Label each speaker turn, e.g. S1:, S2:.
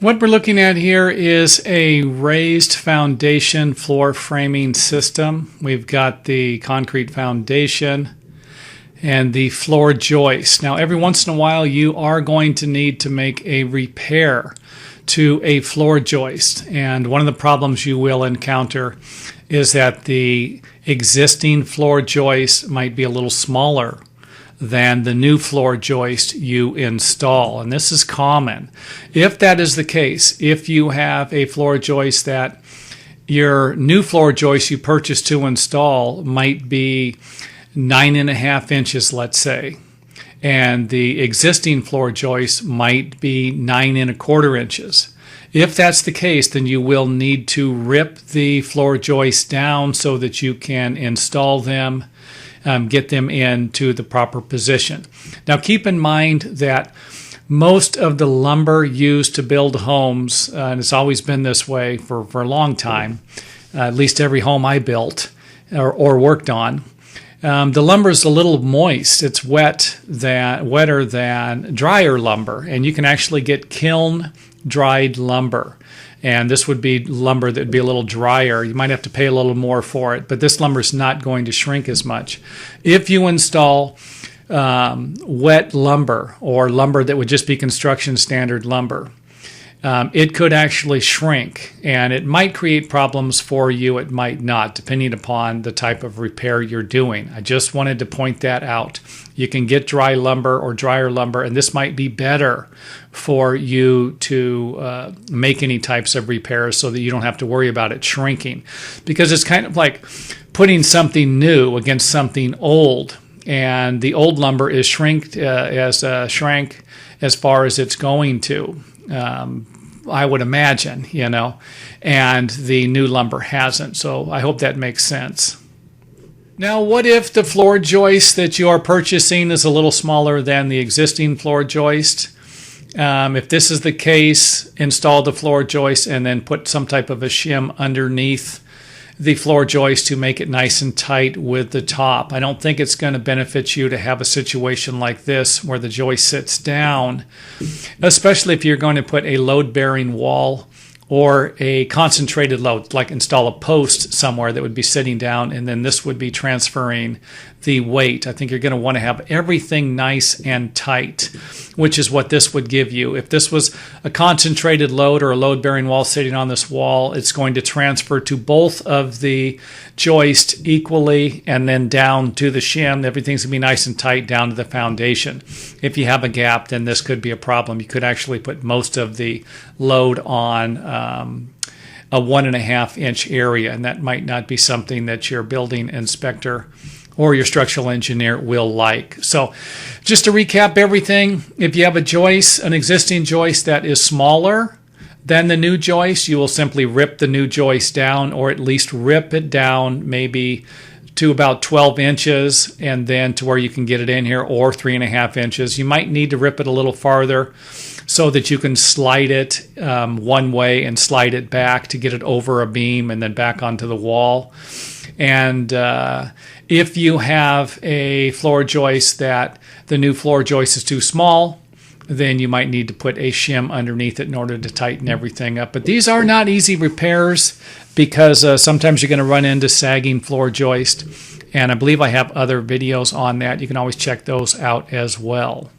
S1: What we're looking at here is a raised foundation floor framing system. We've got the concrete foundation and the floor joist. Now, every once in a while, you are going to need to make a repair to a floor joist. And one of the problems you will encounter is that the existing floor joist might be a little smaller than the new floor joist you install. And this is common. If that is the case, if you have a floor joist that your new floor joist you purchased to install might be 9.5 inches, let's say, and the existing floor joist might be 9.25 inches. If that's the case, then you will need to rip the floor joists down so that you can install them, get them into the proper position. Now keep in mind that most of the lumber used to build homes, and it's always been this way for a long time, at least every home I built or worked on, the lumber is a little moist. It's wetter than drier lumber, and you can actually get kiln dried lumber. And this would be lumber that would be a little drier. You might have to pay a little more for it, but this lumber is not going to shrink as much. If you install wet lumber or lumber that would just be construction standard lumber, it could actually shrink, and it might create problems for you. It might not, depending upon the type of repair you're doing. I just wanted to point that out. You can get dry lumber or drier lumber, and this might be better for you to make any types of repairs so that you don't have to worry about it shrinking, because it's kind of like putting something new against something old, and the old lumber is shrank as far as it's going to. I would imagine, and the new lumber hasn't. So I hope that makes sense. Now, what if the floor joist that you are purchasing is a little smaller than the existing floor joist? If this is the case, install the floor joist and then put some type of a shim underneath the floor joist to make it nice and tight with the top. I don't think it's going to benefit you to have a situation like this where the joist sits down, especially if you're going to put a load-bearing wall or a concentrated load, like install a post somewhere that would be sitting down, and then this would be transferring the weight. I think you're going to want to have everything nice and tight, which is what this would give you. If this was a concentrated load or a load-bearing wall sitting on this wall, it's going to transfer to both of the joist equally and then down to the shim. Everything's going to be nice and tight down to the foundation. If you have a gap, then this could be a problem. You could actually put most of the load on a 1.5 inch area, and that might not be something that your building inspector or your structural engineer will like. So just to recap everything, if you have an existing joist that is smaller than the new joist, you will simply rip the new joist down, or at least rip it down maybe to about 12 inches and then to where you can get it in here, or 3.5 inches. You might need to rip it a little farther so that you can slide it one way and slide it back to get it over a beam and then back onto the wall. And if you have a floor joist that the new floor joist is too small, then you might need to put a shim underneath it in order to tighten everything up. But these are not easy repairs, because sometimes you're going to run into sagging floor joist. And I believe I have other videos on that. You can always check those out as well.